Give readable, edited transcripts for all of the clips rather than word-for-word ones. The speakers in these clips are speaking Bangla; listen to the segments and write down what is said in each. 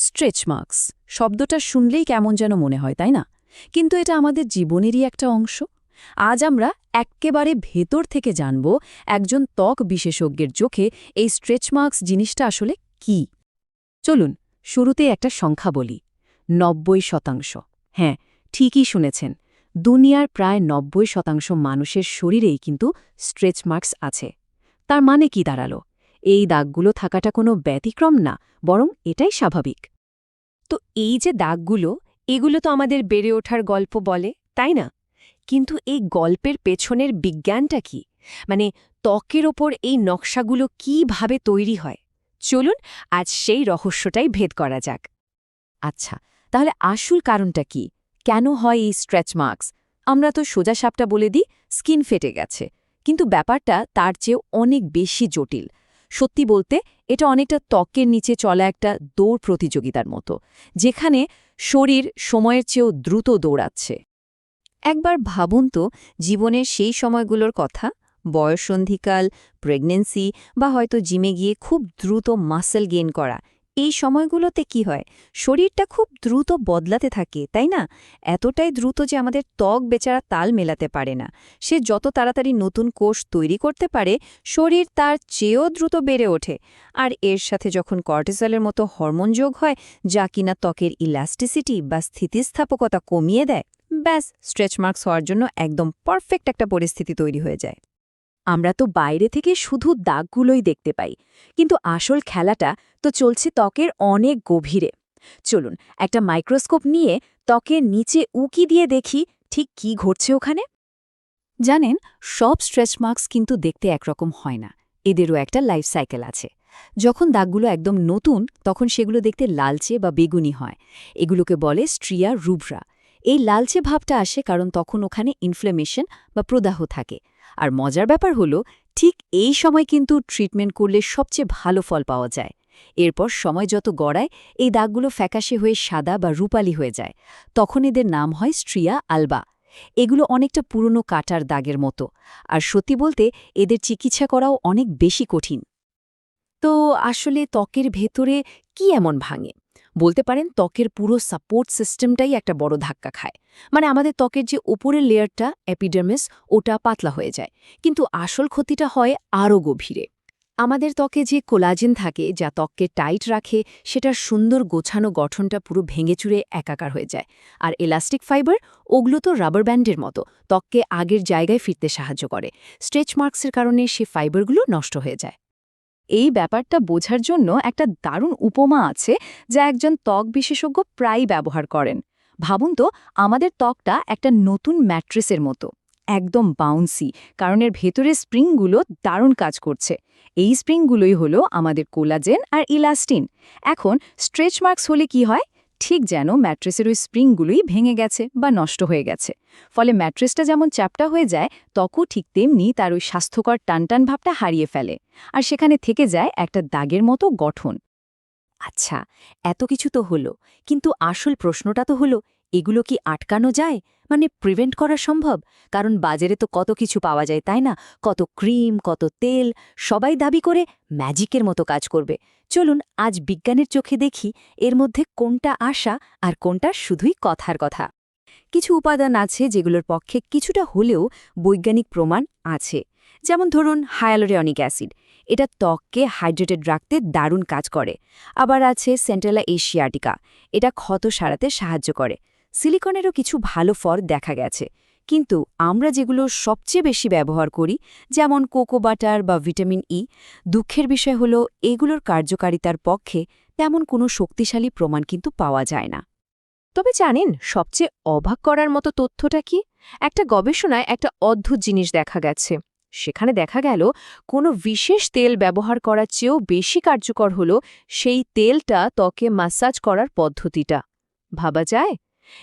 স্ট্রেচ মার্কস শব্দটা শুনলেই কেমন যেন মনে হয় তাই না? কিন্তু এটা আমাদের জীবনেরই একটা অংশ। আজ আমরা এক্কেবারে ভেতর থেকে জানব একজন ত্বক বিশেষজ্ঞের চোখে এই স্ট্রেচ মার্কস জিনিসটা আসলে কি। চলুন শুরুতে একটা সংখ্যা বলি, ৯০%। হ্যাঁ, ঠিকই শুনেছেন, দুনিয়ার প্রায় ৯০% মানুষের শরীরেই কিন্তু স্ট্রেচ মার্কস আছে। তার মানে কি দাঁড়ালো? এই দাগগুলো থাকাটা কোনো ব্যতিক্রম না, বরং এটাই স্বাভাবিক। তো এই যে দাগগুলো, এগুলো তো আমাদের বেড়ে ওঠার গল্প বলে, তাই না? কিন্তু এই গল্পের পেছনের বিজ্ঞানটা কি? মানে ত্বকের ওপর এই নকশাগুলো কিভাবে তৈরি হয়? চলুন আজ সেই রহস্যটাই ভেদ করা যাক। আচ্ছা, তাহলে আসল কারণটা কি? কেন হয় এই স্ট্রেচ মার্কস? আমরা তো সোজাসাপটা বলে দিই স্কিন ফেটে গেছে, কিন্তু ব্যাপারটা তার চেয়েও অনেক বেশি জটিল। সত্যি বলতে এটা অনেকটা ত্বকের নিচে চলা একটা দৌড় প্রতিযোগিতার মতো, যেখানে শরীর সময়ের চেয়েও দ্রুত দৌড়াচ্ছে। একবার ভাবুন তো জীবনের সেই সময়গুলোর কথা, বয়ঃসন্ধিকাল, প্রেগন্যান্সি বা হয়তো জিমে গিয়ে খুব দ্রুত মাসল গেইন করা। এই সময়গুলোতে কি হয়, শরীরটা খুব দ্রুত বদলাতে থাকে, তাই না? এতটাই দ্রুত যে আমাদের ত্বক বেচারা তাল মেলাতে পারে না। সে যত তাড়াতাড়ি নতুন কোষ তৈরি করতে পারে, শরীর তার চেয়েও দ্রুত বেড়ে ওঠে। আর এর সাথে যখন কর্টিসলের মতো হরমোন যোগ হয়, যা কিনা ত্বকের ইলাস্টিসিটি বা স্থিতিস্থাপকতা কমিয়ে দেয়, ব্যাস স্ট্রেচ মার্কস হওয়ার জন্য একদম পারফেক্ট একটা পরিস্থিতি তৈরি হয়ে যায়। আমরা তো বাইরে থেকে শুধু দাগগুলোই দেখতে পাই, কিন্তু আসল খেলাটা তো চলছে ত্বকের অনেক গভীরে। চলুন একটা মাইক্রোস্কোপ নিয়ে ত্বকের নিচে উকি দিয়ে দেখি ঠিক কি ঘটছে ওখানে। জানেন, সব স্ট্রেচ মার্কস কিন্তু দেখতে একরকম হয় না, এদেরও একটা লাইফ সাইকেল আছে। যখন দাগগুলো একদম নতুন, তখন সেগুলো দেখতে লালচে বা বেগুনি হয়। এগুলোকে বলে স্ট্রিয়া রুব্রা। এই লালচে ভাবটা আসে কারণ তখন ওখানে ইনফ্লেমেশন বা প্রদাহ থাকে। আর মজার ব্যাপার হলো, ঠিক এই সময় কিন্তু ট্রিটমেন্ট করলে সবচেয়ে ভালো ফল পাওয়া যায়। এরপর সময় যত গড়ায়, এই দাগগুলো ফ্যাকাশে হয়ে সাদা বা রূপালি হয়ে যায়। তখন এদের নাম হয় স্ট্রিয়া আলবা। এগুলো অনেকটা পুরনো কাটার দাগের মতো। আর সত্যি বলতে এদের চিকিৎসা করাও অনেক বেশি কঠিন। তো আসলে ত্বকের ভেতরে কি এমন ভাঙে? বলতে পারেন ত্বকের পুরো সাপোর্ট সিস্টেমটাই একটা বড় ধাক্কা খায়। মানে আমাদের ত্বকের যে উপরের লেয়ারটা এপিডার্মিস, ওটা পাতলা হয়ে যায়, কিন্তু আসল ক্ষতিটা হয় আরও গভীরে। আমাদের ত্বকে যে কোলাজেন থাকে, যা ত্বককে টাইট রাখে, সেটার সুন্দর গোছানো গঠনটা পুরো ভেঙে চুরে একাকার হয়ে যায়। আর এলাস্টিক ফাইবার, ওগুলো তো রাবার ব্যান্ডের মতো, ত্বককে আগের জায়গায় ফিরতে সাহায্য করে। স্ট্রেচ মার্কসের কারণে সে ফাইবারগুলো নষ্ট হয়ে যায়। এই ব্যাপারটা বোঝার জন্য একটা দারুণ উপমা আছে, যা একজন ত্বক বিশেষজ্ঞ প্রায়ই ব্যবহার করেন। ভাবুন তো, আমাদের ত্বকটা একটা নতুন ম্যাট্রেসের মতো, একদম বাউন্সি, কারণ এর ভেতরের স্প্রিংগুলো দারুণ কাজ করছে। এই স্প্রিংগুলোই হলো আমাদের কোলাজেন আর ইলাস্টিন। এখন স্ট্রেচ মার্কস হলে কি হয়? ঠিক যেন ম্যাট্রেসের ওই স্প্রিংগুলোই ভেঙে গেছে বা নষ্ট হয়ে গেছে। ফলে ম্যাট্রেসটা যেমন চ্যাপ্টা হয়ে যায়, ত্বকও ঠিক তেমনি তার ওই স্বাস্থ্যকর টানটান ভাবটা হারিয়ে ফেলে। আর সেখানে থেকে যায় একটা দাগের মতো গঠন। আচ্ছা, এত কিছু তো হলো, কিন্তু আসল প্রশ্নটা তো হলো, এগুলো কি আটকানো যায়? মানে প্রিভেন্ট করা সম্ভব? কারণ বাজারে তো কত কিছু পাওয়া যায়, তাই না? কত ক্রিম, কত তেল, সবাই দাবি করে ম্যাজিকের মতো কাজ করবে। চলুন আজ বিজ্ঞানের চোখে দেখি এর মধ্যে কোনটা আশা আর কোনটা শুধুই কথার কথা। কিছু উপাদান আছে যেগুলোর পক্ষে কিছুটা হলেও বৈজ্ঞানিক প্রমাণ আছে। যেমন ধরুন হায়ালুরনিক অ্যাসিড, এটা ত্বককে হাইড্রেটেড রাখতে দারুণ কাজ করে। আবার আছে সেন্ট্রালা এশিয়াটিকা, এটা ক্ষত সারাতে সাহায্য করে। সিলিকনেরও কিছু ভালো ফল দেখা গেছে। কিন্তু আমরা যেগুলো সবচেয়ে বেশি ব্যবহার করি, যেমন কোকো বাটার বা ভিটামিন ই, দুঃখের বিষয় হলো এগুলোর কার্যকারিতার পক্ষে তেমন কোনো শক্তিশালী প্রমাণ কিন্তু পাওয়া যায় না। তবে জানেন সবচেয়ে অবাক করার মতো তথ্যটা কি? একটা গবেষণায় একটা অদ্ভুত জিনিস দেখা গেছে। সেখানে দেখা গেল কোনো বিশেষ তেল ব্যবহার করার চেয়েও বেশি কার্যকর হলো সেই তেলটা ত্বকে ম্যাসাজ করার পদ্ধতিটা। ভাবা যায়?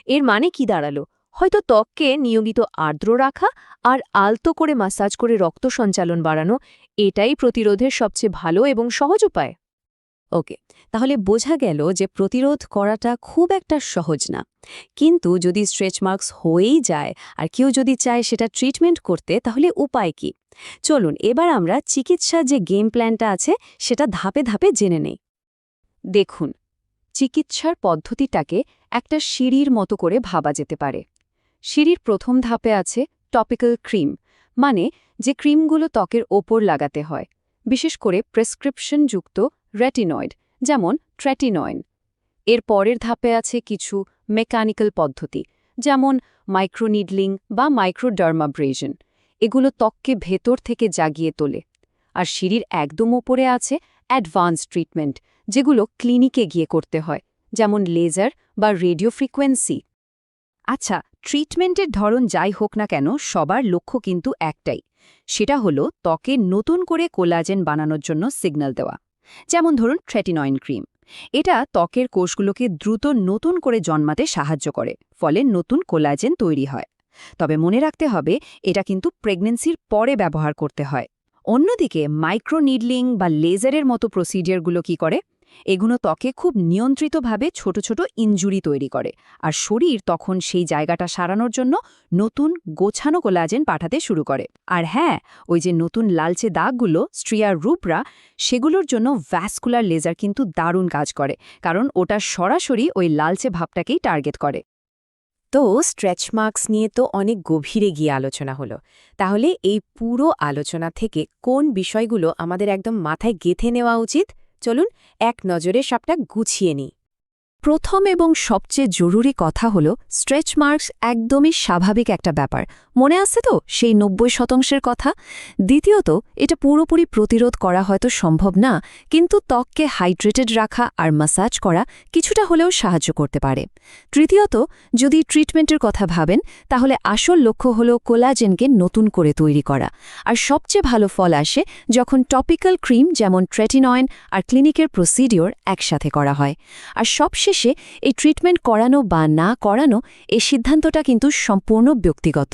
এর মানে কি দাঁড়ালো? হয়তো ত্বককে নিয়মিত আর্দ্র রাখা আর আলতো করে ম্যাসাজ করে রক্ত সঞ্চালন বাড়ানো, এটাই প্রতিরোধের সবচেয়ে ভালো এবং সহজ উপায়। ওকে, তাহলে বোঝা গেল যে প্রতিরোধ করাটা খুব একটা সহজ না। কিন্তু যদি স্ট্রেচ মার্কস হয়েই যায় আর কেউ যদি চায় সেটা ট্রিটমেন্ট করতে, তাহলে উপায় কি? চলুন এবার আমরা চিকিৎসার যে গেম প্ল্যানটা আছে সেটা ধাপে ধাপে জেনে নেই। দেখুন, চিকিৎসার পদ্ধতিটাকে একটা সিঁড়ির মতো করে ভাবা যেতে পারে। সিঁড়ির প্রথম ধাপে আছে টপিক্যাল ক্রিম, মানে যে ক্রিমগুলো ত্বকের ওপর লাগাতে হয়, বিশেষ করে প্রেসক্রিপশনযুক্ত রেটিনয়েড, যেমন ট্রেটিনয়েন। এর পরের ধাপে আছে কিছু মেকানিক্যাল পদ্ধতি, যেমন মাইক্রোনিডলিং বা মাইক্রোডার্মাব্রেশন। এগুলো ত্বককে ভেতর থেকে জাগিয়ে তোলে। আর সিঁড়ির একদম ওপরে আছে অ্যাডভান্স ট্রিটমেন্ট, যেগুলো ক্লিনিকে গিয়ে করতে হয়, যেমন লেজার বা রেডিও ফ্রিকোয়েন্সি। আচ্ছা, ট্রিটমেন্টের ধরন যাই হোক না কেন, সবার লক্ষ্য কিন্তু একটাই। সেটা হলো ত্বকে নতুন করে কোলাজেন বানানোর জন্য সিগন্যাল দেওয়া। যেমন ধরুন ট্রেটিনয়েন ক্রিম। এটা ত্বকের কোষগুলোকে দ্রুত নতুন করে জন্মাতে সাহায্য করে, ফলে নতুন কোলাজেন তৈরি হয়। তবে মনে রাখতে হবে, এটা কিন্তু প্রেগন্যান্সির পরে ব্যবহার করতে হয়। অন্যদিকে মাইক্রোনিডলিং বা লেজারের মতো প্রসিডিয়ারগুলো কি করে? এগুলো ত্বকে খুব নিয়ন্ত্রিতভাবে ছোট ছোট ইনজুরি তৈরি করে, আর শরীর তখন সেই জায়গাটা সারানোর জন্য নতুন গোছানো কোলাজেন পাঠাতে শুরু করে। আর হ্যাঁ, ওই যে নতুন লালচে দাগগুলো, স্ট্রিয়ার রূপরা, সেগুলোর জন্য ভ্যাসকুলার লেজার কিন্তু দারুণ কাজ করে, কারণ ওটা সরাসরি ওই লালচে ভাবটাকেই টার্গেট করে। তো স্ট্রেচ মার্কস নিয়ে তো অনেক গভীরে গিয়ে আলোচনা হলো। তাহলে এই পুরো আলোচনা থেকে কোন বিষয়গুলো আমাদের একদম মাথায় গেঁথে নেওয়া উচিত? চলুন এক নজরে সবটা গুছিয়ে নিই। প্রথম এবং সবচেয়ে জরুরি কথা হলো, স্ট্রেচ মার্কস একদমই স্বাভাবিক একটা ব্যাপার। মনে আছে তো সেই ৯০% কথা? দ্বিতীয়ত, এটা পুরোপুরি প্রতিরোধ করা হয়তো সম্ভব না, কিন্তু ত্বককে হাইড্রেটেড রাখা আর ম্যাসাজ করা কিছুটা হলেও সাহায্য করতে পারে। তৃতীয়ত, যদি ট্রিটমেন্টের কথা ভাবেন, তাহলে আসল লক্ষ্য হলো কোলাজেনকে নতুন করে তৈরি করা। আর সবচেয়ে ভালো ফল আসে যখন টপিক্যাল ক্রিম যেমন ট্রেটিনয়েন আর ক্লিনিকের প্রসিডিওর একসাথে করা হয়। আর সবশেষে এই ট্রিটমেন্ট করানো বা না করানো, এই সিদ্ধান্তটা কিন্তু সম্পূর্ণ ব্যক্তিগত।